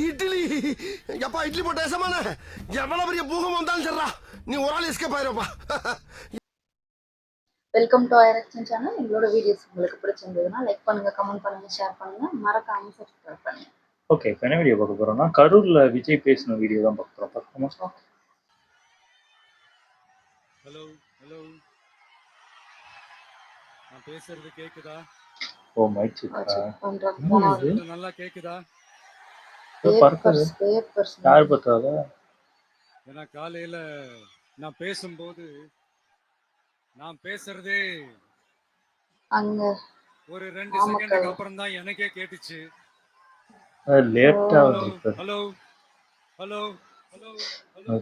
இட்லி எப்பா இட்லி போட்ட எசமான எவ்வளவு பெரிய பூகம் வந்தாலும் சரிடா நீ ஒரு ஆள் எஸ்கேப் ஆயிருப்பா. வெல்கம் டு ஐரக்ஷன் சேனல். எங்களோட வீடியோஸ் உங்களுக்கு பிடிச்சிருந்ததுன்னா லைக் பண்ணுங்க, கமெண்ட் பண்ணுங்க, ஷேர் பண்ணுங்க, மறக்காம சப்ஸ்கிரைப் பண்ணுங்க. ஓகே, இப்போ என்ன வீடியோ பார்க்க போறோம்னா கரூர்ல விஜய் பேசின வீடியோ தான் பார்க்க போறோம். பார்க்கலாமா? ஹலோ ஹலோ, நான் பேசுறது கேக்குதா? ஓ மைக் செக் நல்லா கேக்குதா? யார் பார்த்தாதா? ஏன்னா காலையில நான் பேசும்போது நான் பேசுறதே அங்க ஒரு 2 செகண்டுக்கு அப்புறம் தான் எனக்கே கேட்டுச்சு. லேட்டா ஹலோ ஹலோ ஹலோ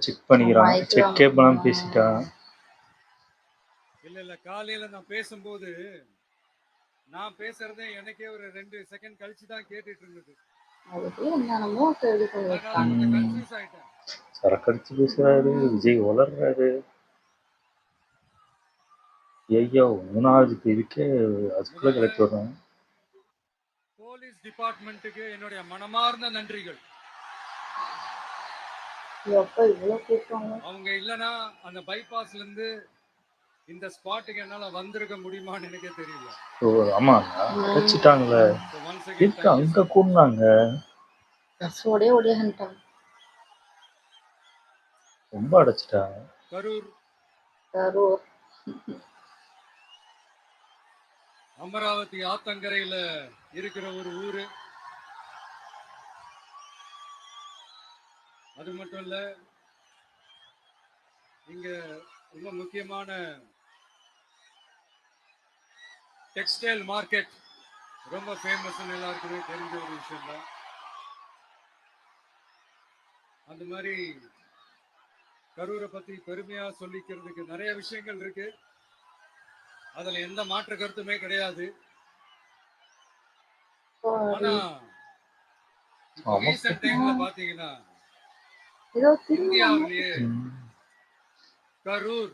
செக் பண்ணிக்கிறான். செக் பண்ணாம பேசிட்டான். இல்ல காலையில நான் பேசும்போது நான் பேசுறதே எனக்கே ஒரு 2 செகண்ட் கழிச்சு தான் கேட்டுட்டு இருந்தது. சரக்கடிச்சு பேசுறாரு விஜய், வளர்றாரு. ஐயோ, 3வது பேருக்கே அதுக்குள்ள கிளப்பி வர்றாங்க. போலீஸ் டிபார்ட்மெண்ட்டுக்கு என்னுடைய மனமார்ந்த நன்றிகள். அவங்க இல்லனா அந்த பைபாஸ்ல இருந்து இந்த ஸ்பாட்டுக்கு என்னால வந்திருக்க முடியுமான்னு எனக்கே தெரியல. ஓ ஆமா, அடைச்சிட்டாங்களே. எதுக்கு அங்க கூடுனாங்க? ரொம்ப அடைச்சிட்டாங்க. கரூர் அமராவதி ஆத்தங்கரையில இருக்கிற ஒரு ஊரு. அது மட்டும் இல்ல, இங்க ரொம்ப முக்கியமான டெக்ஸ்டைல் மார்க்கெட் ரொம்ப ஃபேமஸ், எல்லாருக்குமே தெரிஞ்ச ஒரு விஷயம் தான். அந்த மாதிரி கரூரை பத்தி பெருமையா சொல்லிக்கிறதுக்கு நிறைய விஷயங்கள் இருக்கு. அதுல எந்த மாற்று கருத்துமே கிடையாது. ஆனா ரீசன்ட் டைம்ல பாத்தீங்கன்னா இந்தியாவிலேயே கரூர்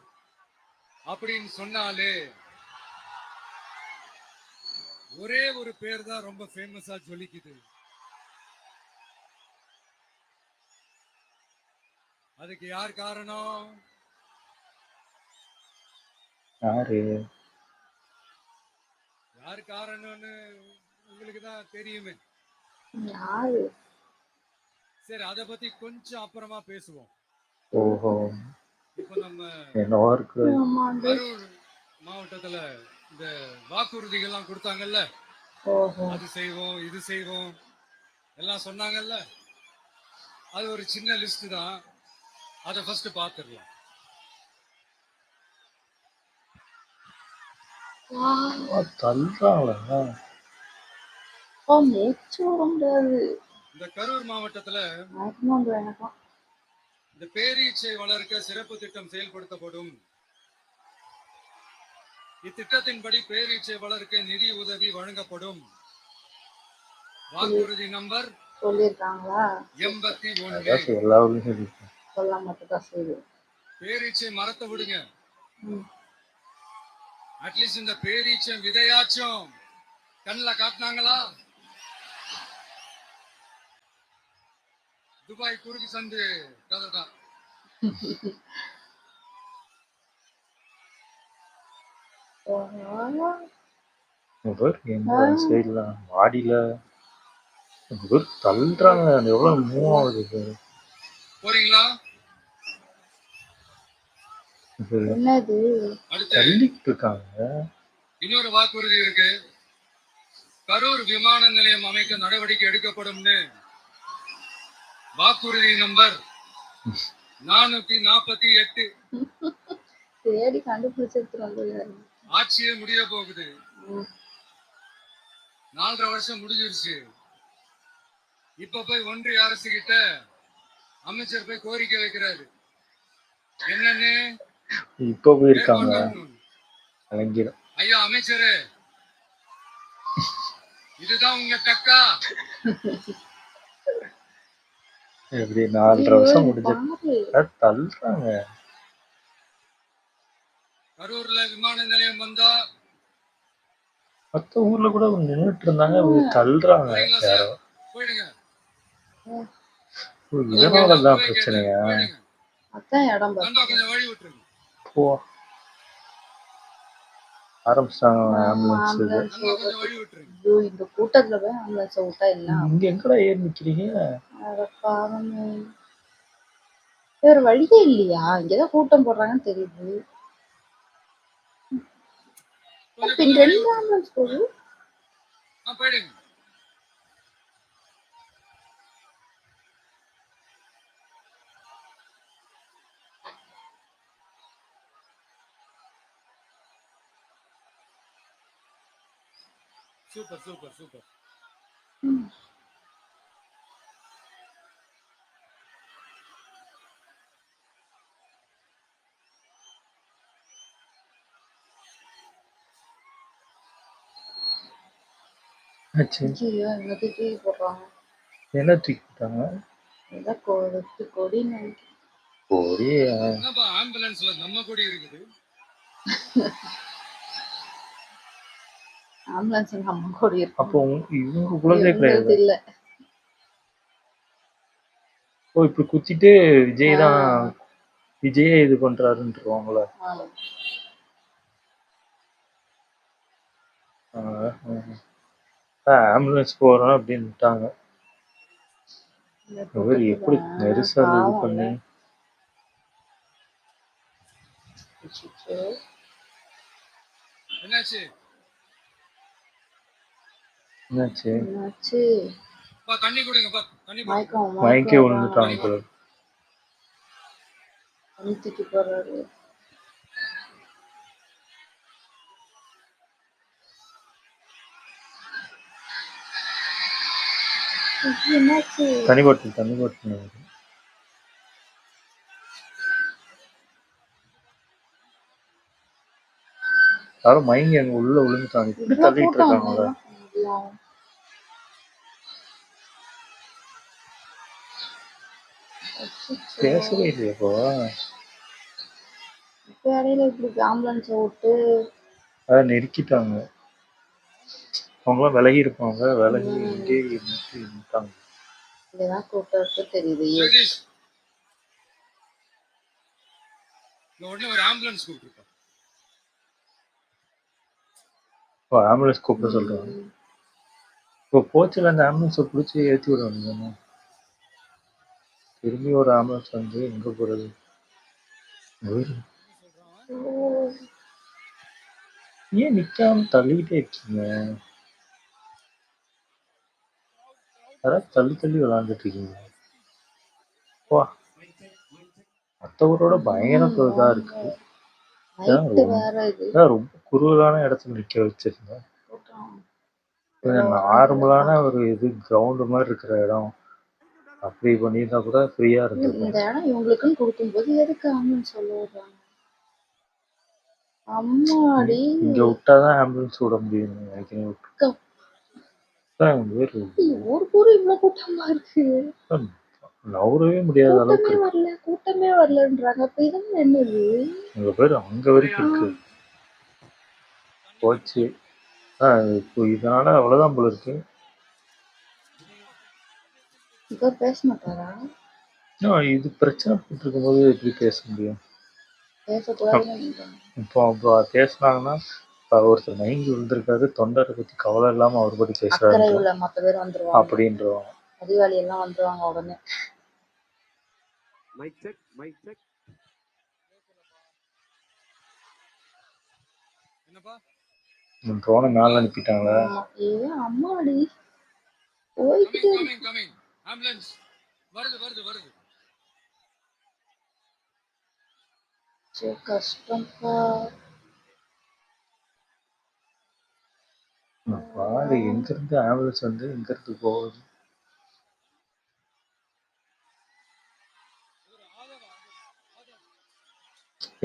அப்படின்னு சொன்னாலே ஒரே ஒரு பேர் தான் ரொம்ப ஃபேமஸா சொல்லிக்குது. அதுக்கு யார் காரணம்? யார் காரணம்னு உங்களுக்கு தான் தெரியுமே. சரி, அத பத்தி கொஞ்சம் அப்புறமா பேசுவோம். ஓஹோ, இப்ப நம்ம கரூர் மாவட்டத்துல இந்த வாக்குறுதிகள்லாம் கொடுத்தாங்கல்ல, அது செய்வோம் இது செய்வோம் எல்லாம் சொன்னாங்கல்ல, அது ஒரு சின்ன லிஸ்ட் தான். அதை ஃபர்ஸ்ட் பாத்துடலாம். இந்த கரூர் மாவட்டத்துல இந்த பேரீச்சை வளர்க்க சிறப்பு திட்டம் செயல்படுத்தப்படும். இத்திட்டத்தின்படி பேரீச்சை வளர்க்க நிதி உதவி வழங்கப்படும். வாக்குறுதி நம்பர் சொல்லிருக்காங்களா? 81. பேரீச்சை மரத்தை விடுங்க, அட்லீஸ்ட் இந்த பேரீச்சை விதையாச்சும் கண்ணுல காட்டினாங்களா? துபாய் குறுக்கு சந்து கதை தான். மாடியில தள்ளுறாங்க. எவ்வளவு மூவ் ஆகுது போறீங்களா? தள்ளிட்டு இருக்காங்க. இன்னொரு வாக்குறுதி இருக்கு. கரூர் விமான நிலையம் அமைக்க நடவடிக்கை எடுக்கப்படும்னு வாக்குறுதி நம்பர் 448. தேடி கண்டுபிடிச்சிருக்காங்க. ஆட்சியே முடிய போகுது. 4.5 வருஷம் முடிஞ்சிருச்சு. இப்ப போய் ஒன்றிய அரசு கிட்ட அமைச்சர் போய் கோரிக்கை வைக்கிறாரு. என்னன்னு இப்ப போயிருக்காங்க. ஐயா அமைச்சரு, இதுதான் உங்க டக்கா? எப்படி 4.5 வருஷம் முடிஞ்சு தள்ளுறாங்க. கரூர்ல விமான நிலையம் வந்தா மத்த ஊர்ல கூட நின்றுட்டு இருந்தாங்க, தள்ளுறாங்க. போயிடுங்க. இதனாலதான் பிரச்சனையா? போயிடுங்க. அதான் இடம் நண்பா பார்த்து கொஞ்சம் வழி விட்டுருங்க. போ ஆரம்பிச்சிட்டாங்க ஆமா, ஆம்புலன்ஸ் இது. ஆம்புலன்ஸ் நண்பா கொஞ்சம் வழி விட்டுருங்க. ஐயோ, இந்த கூட்டத்துல போய் ஆம்புலன்ஸை விட்டா எல்லாம் இங்க எங்கடா ஏறி நிக்கிறீங்க? அட பாவமே. வேற வழியே இல்லையா? இங்கதான் கூட்டம் போடுறாங்கன்னு தெரியுது. கொஞ்சம் பின் கொஞ்சம் வழி 2 விட்டுருங்க. ஆம்புலன்ஸ் போகுது. போயிடுங்க. Super super super. ஆச்சு. ஐயோ, என்ன தூக்கி போடுறாங்க. என்ன தூக்கி போட்டாங்க? ஏதோ கொடின்னு நினைக்கிறேன். ஒரே என்னப்பா ஆம்புலன்ஸ்ல நம்ம கொடி இருக்குது. ஆம்புலன்ஸ் நம்ம கொடி இருக்கு. அப்போ இவங்க குலதே கிடையாது. இல்ல. ஓ இப்படி குத்திட்டு விஜய் தான் விஜயே இது பண்றாருன்றவாங்கள. ஆம்புலன்ஸ் போறோம் அப்படின்ட்டாங்க. இவர் எப்படி நெரிசல் இது பண்ணி என்னாச்சு? என்னாச்சு? தண்ணி கொடுங்கப்பா. தண்ணி மயக்கே விழுந்துட்டாங்க போல. தண்ணி தூக்கி போடுறாரு. என்னாச்சு? தண்ணி பாட்டில் யாரும் மயங்கி அங்க உள்ள விழுந்துட்டாங்க. இப்படி தள்ளிட்டு இருக்காங்களா? பேசவே இல்லையப்போ. இப்ப இடையில இப்படி ஆம்புலன்ஸை விட்டு அதான் நெருக்கிட்டாங்க. அவங்களாம் விலகி இருப்பாங்க. விலகி இங்கே இருந்துட்டாங்க. இதுதான் கூட்டம் தெரியுது. ஜெகதீஷ் உடனே ஒரு ஆம்புலன்ஸ் கூப்பிட்டுருப்பா. ஆம்புலன்ஸ் கூப்பிட சொல்றாங்க. இப்போ போச்சுல அந்த ஆம்புலன்ஸை பிடிச்சி ஏற்றி விட வேண்டியதானே. திரும்பி ஒரு ஆம்புலன்ஸ் வந்து எங்க போறது? ஏன் நிக்காம தள்ளிக்கிட்டே இருக்கீங்க? யாராவது தள்ளி விளாண்டுட்டு இருக்கீங்க. வா மற்ற ஊரோட பயங்கர இதா இருக்கு. ரொம்ப குறுகலான இடத்துல நிக்க வச்சிருந்தேன். கொஞ்சம் நார்மலான ஒரு இது கிரவுண்ட் மாதிரி இருக்கிற இடம் அப்படி பண்ணியிருந்தா கூட ஃப்ரீயா இருந்திருக்கும். இந்த இடம் இவங்களுக்குன்னு கொடுக்கும்போது எதுக்கு ஆம்புலன்ஸ் சொல்ல வர்றாங்க? அம்மாடி, இங்க விட்டாதான் ஆம்புலன்ஸ் விட முடியும் நினைக்கிறேன். ஒரு ஊரு இவ்வளவு கூட்டமா இருக்கு. நவரவே முடியாத அளவுக்கு கூட்டமே வரலன்றாங்க. அப்ப இதெல்லாம் என்னது? உங்க பேரு அங்க வரைக்கும் இருக்கு. போச்சு. இப்போ இதனால அவ்வளவுதான் போல இருக்கு. இப்ப பேச மாட்டாரா? இது பிரச்சனை போட்டு இருக்கும் போது எப்படி பேச முடியும்? இப்போ பேசினாங்கன்னா ஒருத்தர் மயங்கி விழுந்திருக்காரு, தொண்டரை பத்தி கவலை இல்லாம அவர் பத்தி பேசுறாரு அப்படின்றோம். அதிகாரி எல்லாம் வந்துருவாங்க உடனே. ட்ரோனை மேல அனுப்பிட்டாங்களா? அம்மாடி ஆம்புலன்ஸ் வருது. கஷ்டம்பா. பாரு எங்க இருந்து ஆம்புலன்ஸ் வந்து எங்க இருந்து போகுது.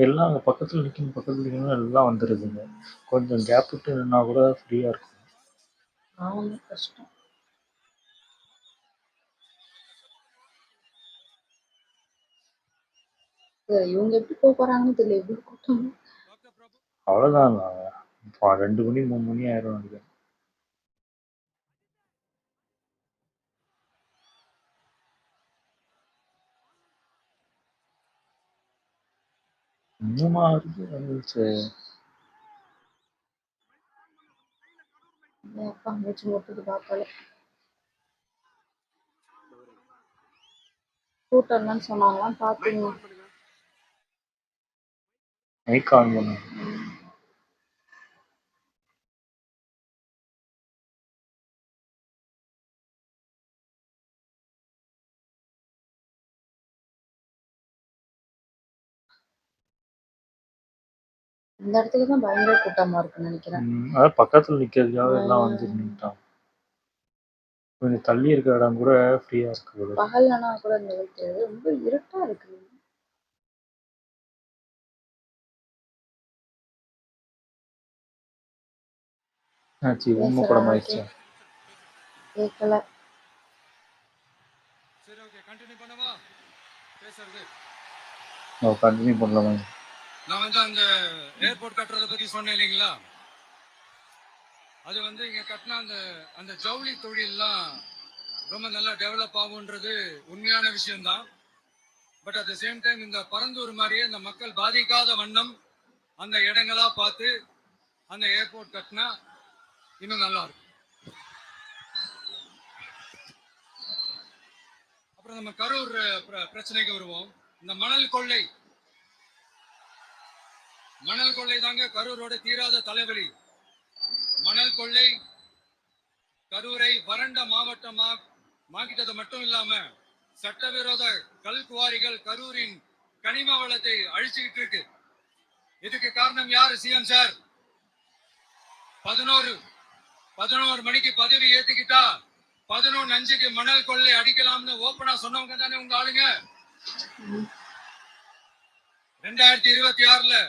எல்லாம் அங்க பக்கத்துல நிக்கணும் எல்லாம் வந்துருதுங்க. கொஞ்சம் கேப் விட்டு நின்னா கூட ஃப்ரீயா இருக்கும். கஷ்டம். இவங்க எப்படி போறாங்கன்னு தெரியல. எப்படி கூட்டம். அவ்வளவுதான் 2 மணி 3 மணி ஆயிரும் நினைக்கிறேன். இன்னுமா இருக்கு சரி. அப்பா மூச்சு முட்டுது பார்த்தாலே. கூட்டம் இல்லைன்னு சொன்னாங்களாம் பார்த்தீங்க. மைக் ஆன் பண்ணு. இந்த இடத்துல தான் பயங்கர கூட்டமா இருக்குன்னு நினைக்கிறேன். அதான் பக்கத்துல நிக்கிறதுக்காக எல்லாம் வந்து நின்னுட்டான். கொஞ்சம் தள்ளி இருக்கிற இடம் கூட ஃப்ரீயா இருக்கு. பகல்லனா கூட இந்த அளவுக்கு ரொம்ப இருட்டா இருக்கு. ஆச்சு உண்மை படம் ஆயிடுச்சு. கேட்கல. சரி ஓகே கண்டினியூ பண்ணவா பேசுறது. கண்டினியூ பண்ணலாமா? நான் வந்து அந்த ஏர்போர்ட் கட்டுறதை பத்தி சொன்னேன் இல்லைங்களா? அது வந்து இங்க கட்டின அந்த அந்த ஜவுளி தொழில்லாம் ரொம்ப நல்லா டெவலப் ஆகுன்றது உண்மையான விஷயம்தான். But at the same time இந்த பரந்தூர் மாதிரியே இந்த மக்கள் பாதிக்காத வண்ணம் அந்த இடங்களா பார்த்து அந்த ஏர்போர்ட் கட்டினா இன்னும் நல்லா இருக்கும். அப்புறம் நம்ம கரூர் பிரச்சனைக்கு வருவோம். இந்த மணல் கொள்ளை தாங்க கரூரோட தீராத தலைவலி. மணல் கொள்ளை கரூரை வறண்ட மாவட்டமாக்கிட்டது மட்டும் இல்லாம சட்டவிரோத கல் குவாரிகள் கரூரின் கனிம வளத்தை அழிச்சுக்கிட்டு இருக்கு. இதுக்கு காரணம் யாரு சிஎம் சார்? 11 மணிக்கு பதவி ஏத்துக்கிட்டா 11:05 மணல் கொள்ளை அடிக்கலாம்னு ஓப்பனா சொன்னவங்க தானே உங்க ஆளுங்க. 2026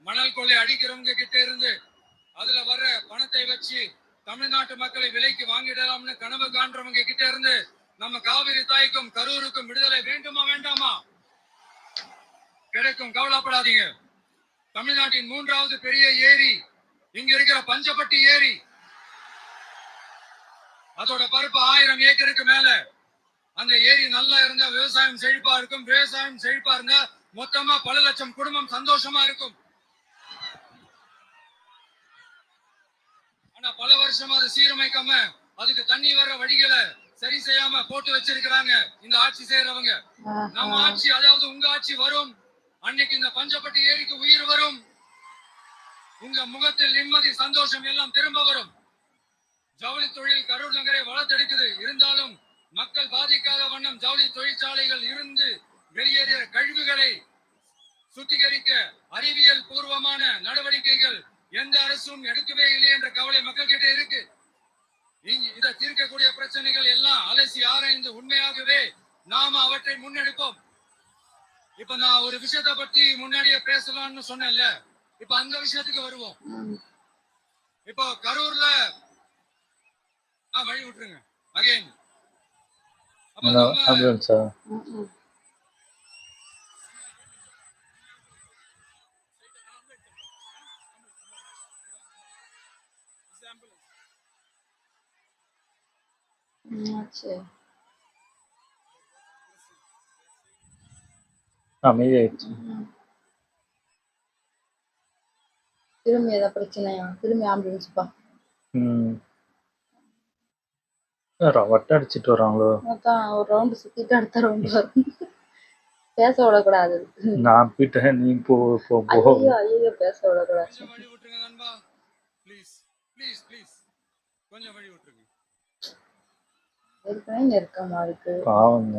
மணல் கொள்ளை அடிக்கிறவங்க கிட்ட இருந்து அதுல வர்ற பணத்தை வச்சு தமிழ்நாட்டு மக்களை விலைக்கு வாங்கிடலாம்னு கனவு காண்றவங்க கிட்ட இருந்து நம்ம காவிரி தாய்க்கும் கரூருக்கும் விடுதலை வேண்டுமா வேண்டாமா? கிடைக்கும், கவலைப்படாதீங்க. தமிழ்நாட்டின் 3வது பெரிய ஏரி இங்க இருக்கிற பஞ்சப்பட்டி ஏரி. அதோட பரப்பு 1000 ஏக்கருக்கு மேல. அந்த ஏரி நல்லா இருந்தா விவசாயம் செழிப்பா இருக்கும். விவசாயம் செழிப்பா இருந்தா மொத்தமா பல லட்சம் குடும்பம் சந்தோஷமா இருக்கும். ஆனா பல வருஷமா அதை சீரமைக்காம அதுக்கு தண்ணி வர வழிகளை சரி செய்யாம போட்டு வச்சிருக்கிறாங்க இந்த ஆட்சி செய்யறவங்க. நம்ம ஆட்சி, அதாவது உங்க ஆட்சி வரும் அன்னைக்கு இந்த பஞ்சப்பட்டி ஏரிக்கு உயிர் வரும். உங்க முகத்தில் நிம்மதி சந்தோஷம் எல்லாம் திரும்ப வரும். ஜவுளி தொழில் கரூர் நகரை வளர்த்தெடுக்குது. இருந்தாலும் மக்கள் பாதிக்காத வண்ணம் ஜவுளி தொழிற்சாலைகள் இருந்து வெளியேறிய கழிவுகளை சுத்திகரிக்க அறிவியல் பூர்வமான நடவடிக்கைகள் எந்த அரசும் எடுக்கவே இல்லை என்ற கவலை மக்கள் கிட்ட இருக்கு. இதை தீர்க்கக்கூடிய பிரச்சனைகள் எல்லாம் அலசி ஆராய்ந்து உண்மையாகவே நாம அவற்றை முன்னெடுப்போம். இப்ப நான் ஒரு விஷயத்தை பத்தி முன்னாடியே பேசலாம்னு சொன்னேன்ல, இப்ப அந்த விஷயத்துக்கு வருவோம். இப்போ கரூர்ல வழி விட்டுருங்க அகைன். ஆம்புலன்ஸா? அமைதியாயிடுச்சு. திரும்பி ஏதாவது பிரச்சனையா? திரும்பி ஆம்புலன்ஸ்ப்பா. வட்டம் அடிச்சிட்டு வராங்களோ? அதான் ஒரு ரவுண்டு சுத்திட்டு அடுத்த ரவுண்டு வரும். பேச விடக்கூடாது. நான் போயிட்டேன், நீ போ. ஐயோ பேச விடக்கூடாது. வழி விட்டுருங்க நண்பா, ப்ளீஸ் ப்ளீஸ் ப்ளீஸ் கொஞ்சம் வழி விட்டுருங்க. ஏற்கனவே நெருக்கமா இருக்கு. பாவங்க.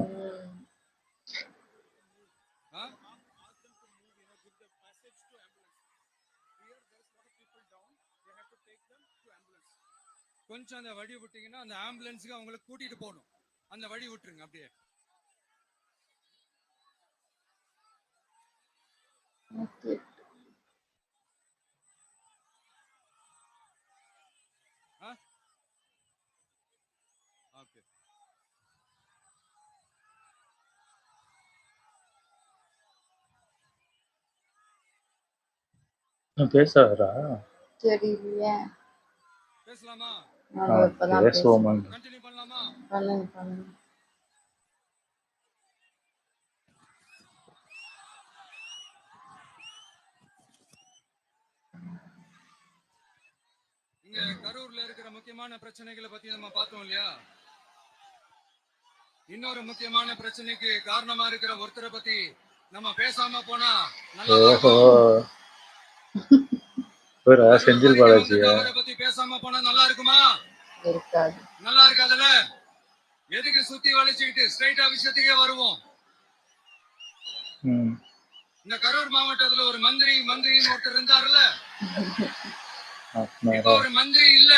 கொஞ்சம் அந்த வழி விட்டீங்கன்னா அந்த ஆம்புலன்ஸுக்கு அவங்களை கூட்டிட்டு போகணும். அந்த வழி விட்டுருங்க அப்படியே. ஓகே. பேசாதடா. தெரியலையே. பேசலாமா? பேசுவோமா? கண்டினியூ பண்ணலாமா? பண்ணுங்க. இங்க கரூர்ல இருக்கிற முக்கியமான பிரச்சனைகளை பத்தி நம்ம பார்த்தோம் இல்லையா? இன்னொரு முக்கியமான பிரச்சனைக்கு காரணமா இருக்கிற ஒருத்தரை பத்தி நம்ம பேசாம போனா நல்லா ஓஹோ இருக்கும். இவரா செந்தில் பாலாஜியா? அவரை பத்தி பேசாம போனா நல்லா இருக்குமா? இருக்காது. நல்லா இருக்காதுல்ல. எதுக்கு சுத்தி வளைச்சுக்கிட்டு ஸ்ட்ரைட்டா விஷயத்துக்கே வருவோம். இந்த கரூர் மாவட்டத்துல ஒரு மந்திரின்னு ஒருத்தர் இருந்தாருல்ல, இப்ப ஒரு மந்திரி இல்ல,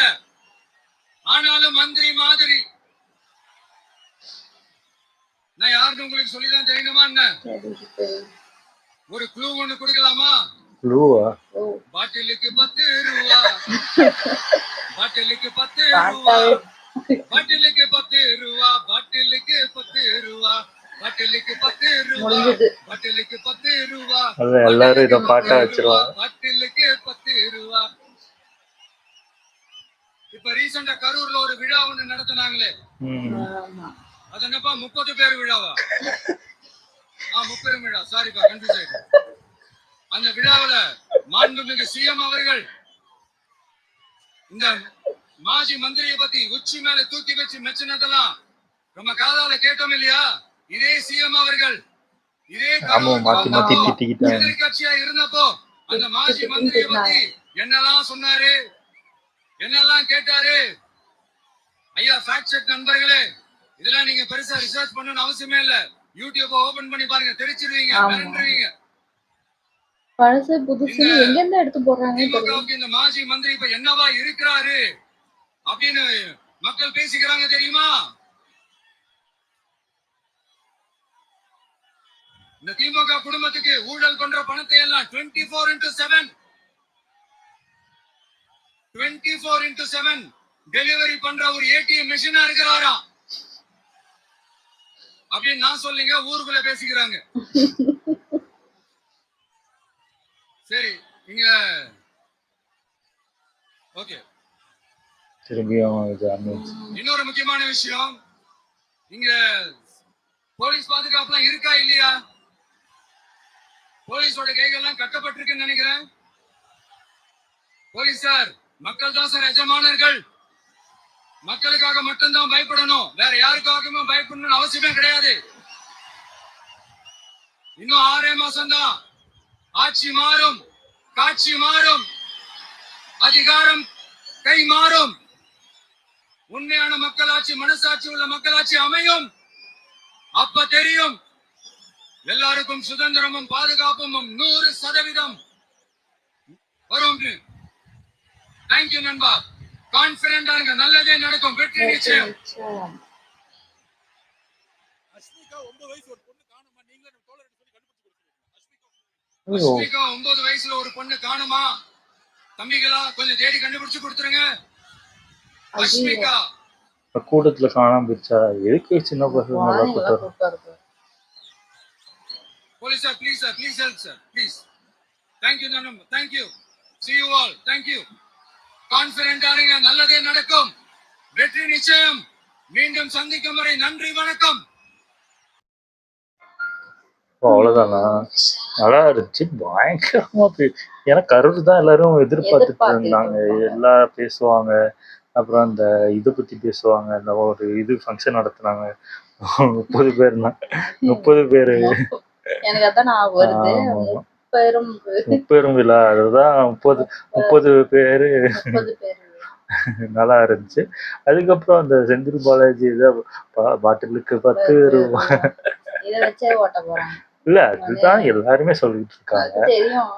ஆனாலும் மந்திரி மாதிரி. நான் யாருன்னு உங்களுக்கு சொல்லிதான் தெரியணுமா என்ன? ஒரு க்ளூ ஒண்ணு கொடுக்கலாமா? க்ளூவா? பாட்டிலுக்கு 10 ரூபா, பாட்டிலுக்கு 10 ரூபா, பாட்டிலுக்கு 10 ரூபா, பாட்டிலுக்கு 10 ரூபா, பாட்டிலுக்கு 10 ரூபா, பாட்டிலுக்கு 10 ரூபா, எல்லாரும் இத பாட்டா வச்சிருவாங்க. பாட்டிலுக்கு 10 ரூபா. இப்ப ரீசெண்டா கரூர்ல ஒரு விழா ஒண்ணு நடத்தினாங்களே, அது என்னப்பா 30 பேர் விழாவா? 30 விழா, சாரிப்பா கன்ஃபியூஸ் ஆயிட்டேன். அந்த விழாவுல மாண்புமிகு சிஎம் அவர்கள் இந்த மாஜி மந்திரியை பத்தி உச்சி மேல தூக்கி வச்சு மெச்சினதெல்லாம் நம்ம காதால கேட்டோம் இல்லையா? இதே சிஎம் அவர்கள் இதே எதிர்கட்சியா இருந்தப்போ அந்த மாஜி மந்திரியை பத்தி என்னெல்லாம் சொன்னாரு, என்னெல்லாம் கேட்டாரு. ஐயா ஃபேக்ட் செக் நண்பர்களே, இதெல்லாம் நீங்க பெருசா ரிசர்ச் பண்ணணும்னு அவசியமே இல்ல. யூடியூப் ஓபன் பண்ணி பாருங்க, தெரிச்சிருவீங்க, மிரண்டுருவீங்க. பழசு புதுசு எங்க இருந்து எடுத்து போடுறாங்க. இந்த மாஜி மந்திரி இப்ப என்னவா இருக்கிறாரு அப்படின்னு மக்கள் பேசிக்கிறாங்க தெரியுமா? இந்த திமுக குடும்பத்துக்கு ஊழல் பண்ற பணத்தை எல்லாம் 24x7 டெலிவரி பண்ற ஒரு ஏடிஎம் மெஷினா இருக்கிறாரா அப்படின்னு நான் சொல்லிங்க, ஊருக்குள்ள பேசிக்கிறாங்க. சரி, இங்க ஓகே. இன்னொரு முக்கியமான விஷயம், இங்க போலீஸ் பாதுகாப்புலாம் இருக்கா இல்லையா? போலீஸோட கைகள்லாம் கட்டப்பட்டிருக்குன்னு நினைக்கிறேன். போலீசார் மக்கள் தான் சார் எஜமானர்கள். மக்களுக்காக மட்டும்தான் பயப்படணும், வேற யாருக்காகவுமே பயப்படணும்னு அவசியமே கிடையாது. இன்னும் 6 மாசம் தான். ஆட்சி மாறும், காட்சி மாறும், அதிகாரம் கை மாறும். உண்மையான மக்களாட்சி, மனசாட்சி உள்ள மக்களாட்சி அமையும். அப்ப தெரியும் எல்லாருக்கும் சுதந்திரமும் பாதுகாப்பும் 100% வரும். தேங்க்யூ நண்பா. கான்பிடென்டா இருங்க, நல்லதே நடக்கும், வெற்றி நிச்சயம். அஸ்மிகா 9 வயசு ஒரு பொண்ணு காணுமா? நீங்களே நம்ம தோழர் சொல்லி கண்டுபிடிச்சு கொடுத்துருங்க. அஸ்மிகா 9 வயசுல ஒரு பொண்ணு காணுமா? தம்பிகளா கொஞ்சம் தேடி கண்டுபிடிச்சு கொடுத்துருங்க. அஸ்மிகா கூட்டத்துல காணாம போச்சா? எதுக்கு சின்ன பசங்க? Police sir, please sir, please help sir, please. Thank you Nanam, thank you. See you all, thank you. Confident ஆருங்க, நல்லதே நடக்கும், வெற்றி நிச்சயம். மீண்டும் சந்திக்கும் வரை நன்றி, வணக்கம். அவ்வளவுதானா? நல்லா இருந்துச்சு, பயங்கரமா. ஏன்னா கரூர் தான் எல்லாரும் எதிர்பார்த்துட்டு இருந்தாங்க. எல்லாம் பேசுவாங்க, அப்புறம் அந்த இதை பத்தி பேசுவாங்க. அந்த ஒரு இது ஃபங்க்ஷன் நடத்துனாங்க, 30 பேர்னா 30 பேரு. எனக்கு அதான் நான் வருது முப்பெரும் விழா, அதுதான் 30 பேரு. நல்லா இருந்துச்சு. அதுக்கப்புறம் அந்த செந்தில் பாலாஜி பாட்டிலுக்கு 10 ரூபா இல்ல, அதுதான் எல்லாருமே சொல்லிட்டு இருக்காங்க,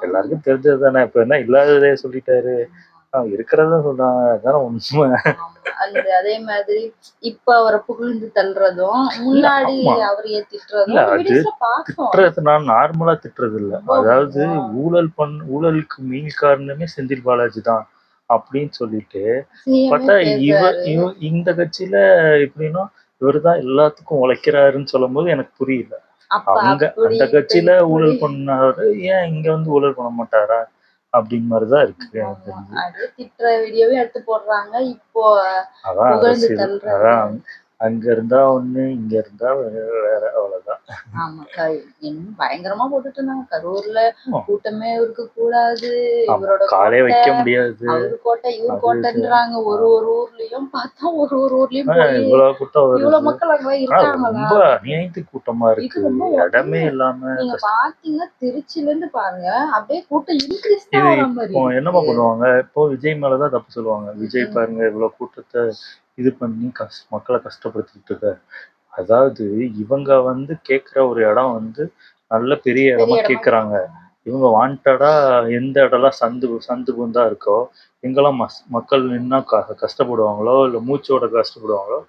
எல்லாருக்கும் தெரிஞ்சது தானே. இப்ப என்ன இல்லாததே சொல்லிட்டாரு, இருக்கிறதா சொல்றாங்க, அதுதானே உண்மை. அதே மாதிரி இப்ப அவரை புகழ்ந்து தள்ளுறதும் முன்னாடி அவரையே திட்டுறதும். அது திட்டுறது நான் நார்மலா திட்டுறது இல்ல, அதாவது ஊழலுக்கு மெயின் காரணமே செந்தில் பாலாஜி தான் அப்படின்னு சொல்லிட்டு பார்த்தா இந்த கட்சியில எப்படின்னா இவருதான் எல்லாத்துக்கும் உழைக்கிறாருன்னு சொல்லும் போது எனக்கு புரியல. அந்த கட்சியில ஊழல் பண்ணாரு, ஏன் இங்க வந்து ஊழல் பண்ண மாட்டாரா அப்படின்னு மாதிரிதான் இருக்கு. அதான் அங்க இருந்தா ஒண்ணு, இங்க இருந்தா வேற, அவ்வளவுதான். ஆமா இன்னும் பயங்கரமா போட்டுட்டு இருந்தாங்க கரூர்ல ஆமா. கூட்டமே இருக்க கூடாது, ஆமா, இவரோட காலே வைக்க கோட்டை முடியாது. அவரு கோட்டை இவரு அது கோட்டைன்றாங்க. ஒரு ஊர்லயும் பார்த்தா ஒரு ஊர்லயும் போய் இவ்வளவு கூட்டம் வருது. இவ்வளவு மக்கள் அங்க ஆனா இருக்காங்களா? ரொம்ப அநியாயத்துக்கு கூட்டமா இது இருக்கு. ரொம்ப இடமே இல்லாம நீங்க பாத்தீங்கன்னா திருச்சில இருந்து பாருங்க அப்படியே கூட்டம் இன்க்ரீஸ் இது தான் வர மாதிரி இப்போ என்னமா இருக்கு. பண்ணுவாங்க, இப்போ விஜய் மேலதான் தப்பு சொல்லுவாங்க. விஜய் பாருங்க இவ்வளவு கூட்டத்தை இது பண்ணி மக்களை கஷ்டப்படுத்திட்டு இருக்காரு. அதாவது இவங்க வந்து கேக்குற ஒரு இடம் வந்து நல்ல பெரிய பெரிய இடமா இடமா கேக்குறாங்க. இவங்க வாண்டடா எந்த இடம்லாம் சந்து பூந்தா இருக்கோ, எங்கெல்லாம் மக்கள் நின்னா கஷ்டப்படுவாங்களோ இல்ல மூச்சோட கஷ்டப்படுவாங்களோ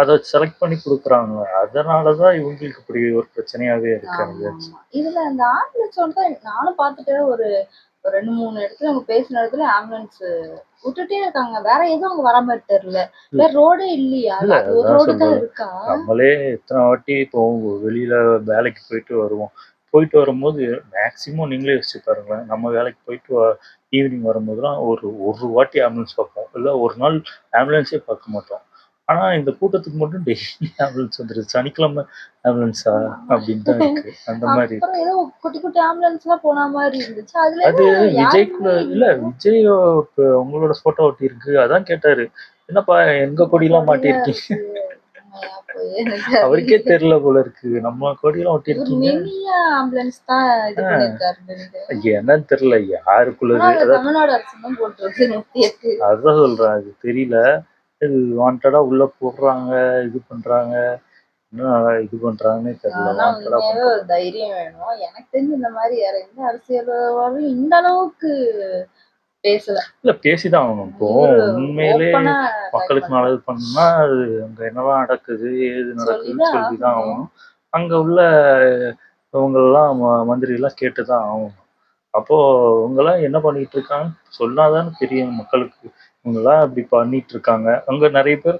அதை செலக்ட் பண்ணி கொடுக்குறாங்க. அதனாலதான் இவங்களுக்கு இப்படி ஒரு பிரச்சனையாவே இருக்கு ஆமா, எனக்கு. ஆமா. இதுல அந்த ஆம்புலன்ஸ் வந்து நானும் பார்த்துட்டேன். ஒரு ஒரு 2, 3 இடத்துல அவங்க பேசின இடத்துல ஆம்புலன்ஸ் விட்டுட்டே இருக்காங்க. வேற எதுவும் அங்க வர மாதிரி தெரியல. வேற ரோடே இல்லையா? இல்ல அது ஒரு அதான் ரோடு தான் சொல்றேன். இருக்கா? நம்மளே எத்தனை வாட்டி இப்போ வெளியில வேலைக்கு போயிட்டு வருவோம். போயிட்டு வரும்போது மேக்சிமம் நீங்களே யோசிச்சு பாருங்களேன். நம்ம வேலைக்கு போயிட்டு ஈவினிங் வரும்போதெல்லாம் ஒரு ஒரு வாட்டி ஆம்புலன்ஸ் பார்ப்போம். இல்ல ஒரு நாள் ஆம்புலன்ஸே பார்க்க மாட்டோம். ஆனா இந்த கூட்டத்துக்கு மட்டும் டெய்லி ஆம்புலன்ஸ் வந்துருது. சனிக்கிழமை ஆம்புலன்ஸா அப்படின்னு தான் இருக்கு. அந்த மாதிரி இருக்கு. அப்புறம் ஏதோ குட்டி குட்டி ஆம்புலன்ஸ் எல்லாம் போன மாதிரி இருந்துச்சு. அதுல அது எல்லாம் விஜய்க்குள்ள யாருமே இல்ல விஜய் இப்ப உங்களோட போட்டோ ஒட்டி இருக்கு. அதான் கேட்டாரு, என்னப்பா எங்க கொடியெல்லாம் மாட்டிருக்கீங்க? உண்மையா போய் எனக்கு அவருக்கே தெரியல போல இருக்கு. நம்ம கொடியெல்லாம் ஒட்டி ஒரு இருக்கீங்க. மினி ஆம்புலன்ஸ் தான் இது பண்ணிருக்காரு. என்னன்னு தெரியல யாருக்குள்ளது. ஆனா அது தமிழ்நாடு அரசு தான் போட்டிருக்கு 108. அதுதான் சொல்றேன், அது தெரியல. இது வாண்டடா உள்ள போடுறாங்க, இது பண்றாங்க, என்ன இது பண்றாங்கன்னே தெரியல. ஆனா வாண்டடா உண்மையாவே ஒரு தைரியம் வேணும். எனக்கு தெரிஞ்சு இந்த மாதிரி வேற எந்த அரசியல்வாதியும் இந்த அளவுக்கு பேசல. இல்ல பேசிதான் ஆகணும். இப்போ இவரு உண்மையிலே ஓப்பனா மக்களுக்கு நல்லது பண்ணா அது அங்க என்னதான் நடக்குது ஏது நடக்குதுன்னு சொல்லிதான் ஆகணும். அங்க உள்ள இவங்கெல்லாம் மந்திரி எல்லாம் கேட்டுதான் ஆகணும். அப்போ இவங்கெல்லாம் என்ன பண்ணிட்டு இருக்காங்க சொன்னாதானே தெரியும் மக்களுக்கு. இவங்கெல்லாம் இப்படி பண்ணிட்டு இருக்காங்க. அங்க நிறைய பேர்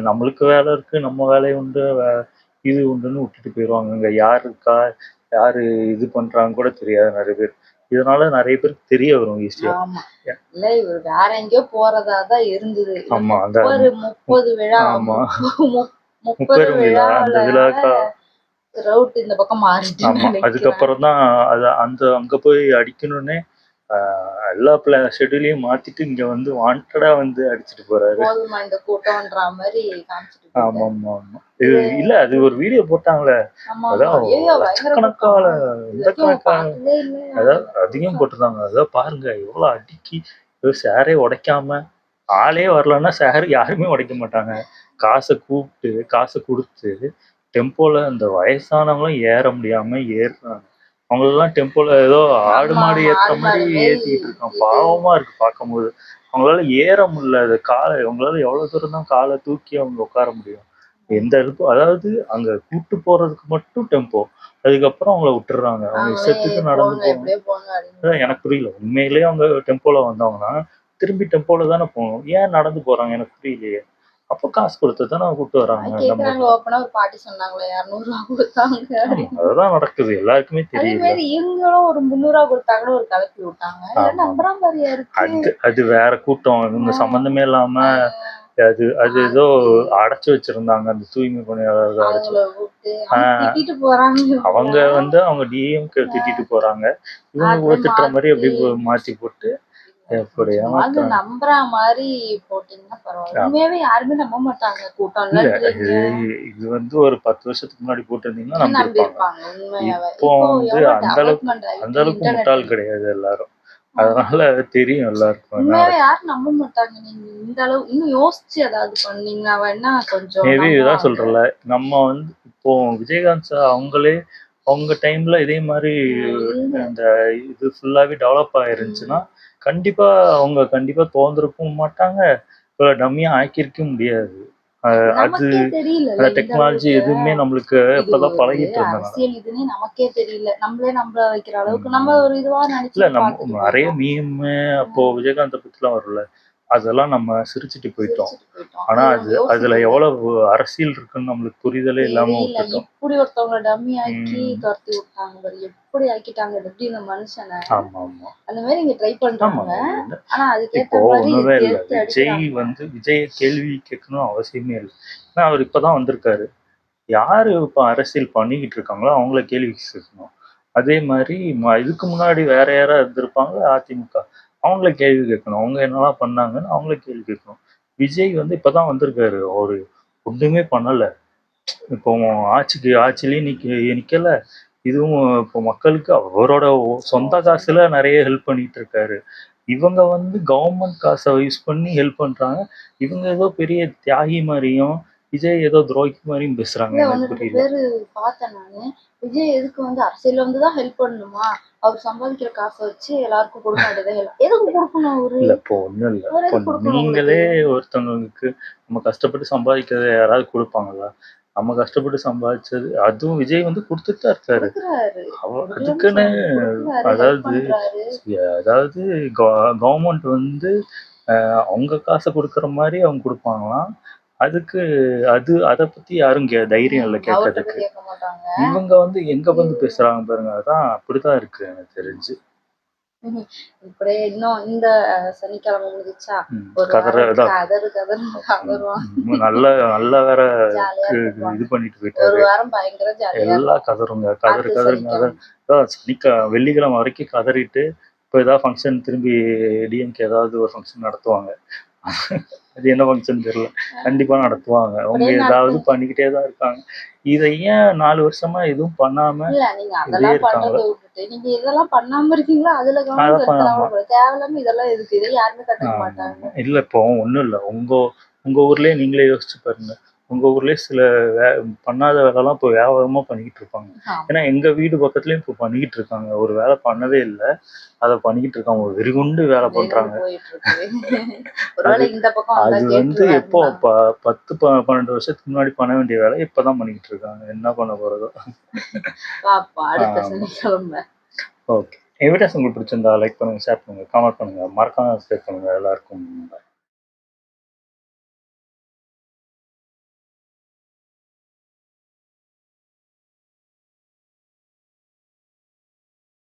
நம்மளுக்கு வேலை இருக்கு, நம்ம வேலை உண்டு, இது உண்டுன்னு விட்டுட்டு போயிடுவாங்க. அங்க யாரு இருக்கா, யாரு இது பண்றாங்க கூட தெரியாது நிறைய பேர். இதனால நிறைய பேருக்கு தெரிய வரும் ஈஸியா. ஆமா. இல்ல இவர் வேற எங்கேயோ போறதாதான் இருந்தது. ஆமா, அந்த 30 விழா ஆமா 30 விழா அந்த விழாக்கா ரவுட் இந்த பக்கம் மாறிட்டு ஆமா. அதுக்கப்புறம் தான் அங்க போய் அடிக்கணும்னே எல்லா ஷெட்யூலையும் மாத்திட்டு இங்க வந்து வாண்டடா வந்து அடிச்சுட்டு போறாரு. போதுமா இந்த கூட்டம்ன்ற மாதிரி காமிச்சிட்டு ஆமா ஆமா ஆமா. இல்ல அது ஒரு வீடியோ போட்டாங்களே, அதான் லட்சக்கணக்கான இந்த கணக்கான அதாவது அதிகம் போட்டிருந்தாங்க. அதான் பாருங்க எவ்வளவு அடிக்கி சேரே உடைக்காம. ஆளே வரலன்னா சேர் யாருமே உடைக்க மாட்டாங்க. காசை கூப்பிட்டு காசை கொடுத்து டெம்போல அந்த வயசானவங்களும் ஏற முடியாம ஏறுறாங்க. அவங்களெல்லாம் டெம்போல ஏதோ ஆடு மாடு ஏத்துற மாதிரி ஏத்திக்கிட்டு இருக்கான். பாவமா இருக்கு பார்க்கும்போது. அவங்களால ஏற முடியல. அது அவங்களால எவ்வளவு தூரம் தான் காலை தூக்கி அவங்க உட்கார முடியும். எந்த அளவுக்கு அதாவது அங்க கூட்டு போறதுக்கு மட்டும் டெம்போ. அதுக்கப்புறம் அவங்கள விட்டுறாங்க. அவங்க இஷ்டத்துக்கு நடந்து போகணும். எனக்கு புரியல. உண்மையிலேயே அவங்க டெம்போல வந்தவங்கன்னா திரும்பி டெம்போல தானே போகணும். ஏன் நடந்து போறாங்க எனக்கு புரியலையே. அப்போ காசு கொடுத்து தானே கூப்பிட்டு வராங்க. ஒரு பாட்டி சொன்னாங்களே 200 ரூபா கொடுத்தாங்க. அதுதான் நடக்குது. எல்லாருக்குமே தெரியல. இவங்களும் ஒரு 300 ரூபா கொடுத்தாங்கன்னு ஒரு கலப்பி விட்டாங்க. நம்புற மாதிரியா இருக்கு. அது வேற கூட்டம். இவங்க சம்பந்தமே இல்லாம அது ஏதோ அடைச்சு வச்சிருந்தாங்க. அந்த தூய்மை பணியாளர்கள் அடைச்சு அவங்க வந்து அவங்க டிஎம்கே திட்டிட்டு போறாங்க. இவங்க திட்டுற மாதிரி அப்படி மாத்தி போட்டு நம்புற மாதிரி போட்டீங்கன்னா பரவாயில்ல. உண்மையாவே யாருமே நம்ப மாட்டாங்க. கூட்டம் இது வந்து ஒரு 10 வருஷத்துக்கு முன்னாடி போட்டிருந்தீங்கன்னா நம்பிருப்பாங்க. இப்போ வந்து அந்த அளவுக்கு முட்டாள் கிடையாது எல்லாரும். அதனால தெரியும் எல்லாருக்கும். உண்மையாவே யாரும் நம்ப மாட்டாங்க. நீங்க இந்த அளவு இன்னும் யோசிச்சு ஏதாவது பண்ணீங்கன்னா வேணா கொஞ்சம் மேபி இதான் சொல்றல. நம்ம வந்து இப்போ விஜயகாந்த் சார் அவங்களே அவங்க டைம்ல இதே மாதிரி இந்த இது ஃபுல்லாவே டெவலப் ஆயிருந்துச்சுன்னா கண்டிப்பா அவங்க கண்டிப்பா தோந்திருக்கவும் மாட்டாங்க. டம்மியா ஆக்கியிருக்க முடியாது. அது டெக்னாலஜி எதுவுமே நம்மளுக்கு இப்பதான் பழகிட்டு இருந்தாங்க. இதுன்னே நமக்கே தெரியல. நம்மளே நம்ப வைக்கிற அளவுக்கு நம்ம ஒரு இதுவா நினைச்சு இல்ல நம்ம நிறைய மீம் அப்போ விஜயகாந்த் பத்திலாம் வரும்ல, அதெல்லாம் நம்ம சிரிச்சுட்டு போயிட்டோம். ஆனா அதுல எவ்வளவு அரசியல் இருக்குன்னு நம்மளுக்கு புரிதலே இல்லாம விட்டுட்டோம். இப்படி ஒருத்தவங்க டம்மி ஆக்கி துரத்தி விட்டாங்க. எப்படி ஆக்கிட்டாங்க எப்படி இந்த மனுஷனை. ஆமா ஆமா. அந்த மாதிரி நீங்க ட்ரை பண்றாங்க. ஆனா அதுக்கேத்த ஒண்ணுமே இல்ல. விஜய் வந்து விஜய கேள்வி கேட்கணும் அவசியமே இல்லை. ஏன்னா அவர் இப்பதான் வந்திருக்காரு. யாரு இப்போ அரசியல் பண்ணிக்கிட்டு இருக்காங்களோ அவங்கள கேள்வி கேட்கணும். அதே மாதிரி இதுக்கு முன்னாடி வேற யாராவது இருந்திருப்பாங்க அதிமுக, அவங்கள கேள்வி கேட்கணும். அவங்க என்னெல்லாம் பண்ணாங்கன்னு அவங்கள கேள்வி கேட்கணும். விஜய் வந்து இப்பதான் வந்திருக்காரு. அவரு ஒண்ணுமே பண்ணல. இப்போ ஆட்சியிலயும் நிக்கல. இதுவும் இப்போ மக்களுக்கு அவரோட சொந்த காசுல நிறைய ஹெல்ப் பண்ணிட்டு இருக்காரு. இவங்க வந்து கவர்மெண்ட் காசை யூஸ் பண்ணி ஹெல்ப் பண்றாங்க. இவங்க ஏதோ பெரிய தியாகி மாதிரியும் விஜய் ஏதோ துரோகி மாதிரியும் பேசுறாங்க. இல்ல எனக்கு 1, 2 புரியல. பேரு பார்த்தேன் நானு. விஜய் எதுக்கு வந்து அரசியல்ல வந்து தான் ஹெல்ப் பண்ணணுமா? அவர் சம்பாதிக்கிற காசை வச்சு எல்லாருக்கும் கொடுக்க வேண்டியது எதுக்கு கொடுக்கணும் அவரு? இல்ல இப்போ ஒண்ணும் இல்ல. அவர் இப்போ எதுக்கு கொடுக்கணும் நீங்களே உங்களுக்கு? ஒருத்தவங்களுக்கு நம்ம கஷ்டப்பட்டு சம்பாதிக்கிறத யாராவது கொடுப்பாங்களா? நம்ம கஷ்டப்பட்டு சம்பாதிச்சது அதுவும் விஜய் வந்து கொடுத்துட்டு தான் இருக்காரு. கொடுக்குறாரு. அதுக்குன்னு கொடுக்குறாரு, help அதாவது பண்றாரு. அதாவது கவர்மெண்ட் வந்து அவங்க காசை கொடுக்குற மாதிரி அவங்க கொடுப்பாங்களாம். அதுக்கு அதை பத்தி யாரும் தைரியம் இல்லை அவர்ட்ட போய் கேட்கறதுக்கு. கேட்க மாட்டாங்க. இவங்க வந்து எங்க வந்து பேசுறாங்க பாருங்க. அதான் அப்படிதான் இருக்கு எனக்கு தெரிஞ்சு. இப்படியே இன்னும் இந்த சனிக்கிழமை முடிஞ்சிச்சா ஒரு கதறதான் கதருவான். நல்ல வேற ஜாலியா இது பண்ணிட்டு ஒரு போயிட்டாரு. வாரம் பயங்கர ஜாலியா எல்லாம் கதருங்க அடுத்த கதருங்க. அதான் வெள்ளிக்கிழமை வரைக்கும் கதறிட்டு இப்போ ஏதாவது ஃபங்க்ஷன் திரும்பி டிஎம்கே ஏதாவது ஒரு ஃபங்க்ஷன் நடத்துவாங்க. அது என்ன ஃபங்க்ஷன் தெரியல. கண்டிப்பா நடத்துவாங்க. அவங்க ஏதாவது பண்ணிக்கிட்டே தான் இருக்காங்க. இதை ஏன் 4 வருஷமா எதுவும் பண்ணாம இல்ல நீங்க அதெல்லாம் பண்ணதை விட்டுட்டு நீங்க இதெல்லாம் பண்ணாம இருக்கீங்களா அதுல கவனம் செலுத்தலாம். தேவையில்லாம இதெல்லாம் எதுக்கு? இதை யாருமே கண்டுக்க மாட்டாங்க. இல்ல இப்போ ஒண்ணும் இல்ல. உங்க ஊர்லயே நீங்களே யோசிச்சு பாருங்க. உங்க ஊர்லயே சில பண்ணாத வேலைலாம் இப்போ வியாபாரமா பண்ணிக்கிட்டு இருப்பாங்க. ஏன்னா எங்க வீடு பக்கத்துலயும் இப்போ பண்ணிக்கிட்டு இருக்காங்க. ஒரு வேலை பண்ணதே இல்லை, அதை பண்ணிக்கிட்டு இருக்காங்க. ஒரு வெறிகுண்டு வேலை பண்றாங்க. அது வந்து எப்போ 10-12 வருஷத்துக்கு முன்னாடி பண்ண வேண்டிய வேலை இப்பதான் பண்ணிக்கிட்டு இருக்காங்க. என்ன பண்ண போறதோ. ஓகே, எவிடன்ஸ் உங்களுக்கு பிடிச்சிருந்தா லைக் பண்ணுங்க, ஷேர் பண்ணுங்க, கமெண்ட் பண்ணுங்க, மறக்காம சப்ஸ்கிரைப் பண்ணுங்க. எல்லாருக்கும்